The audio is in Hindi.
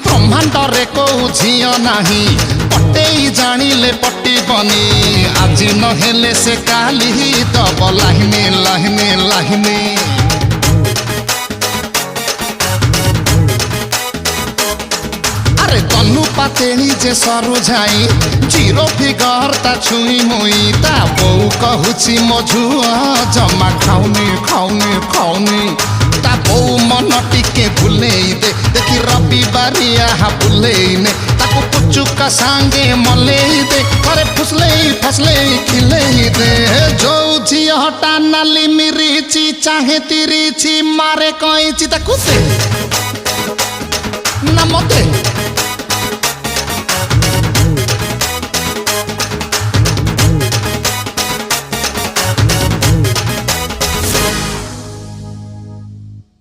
ब्रह्मांडरे को झियो नाही पटेई जानिले पटिबनी आज नहेले से काली दब लाहिनी लाहिनी लाहिनी अरे तनु पातेणी जे सरु जाई जीरो फिगर ता छुई मुई ता बौ कहूची मो झुआ जमा खाउनी खाउनी खाउनी ता बौ मन टिके भुलेई दे देखी रविवारिया बुलेईने ताको पुचुका सांगे मलेई दे अरे फुसलेई फसलेई खिलेई दे जो झियटा नाली मिरीची चाहे तिरीची मारे कईची ताको दे ना मते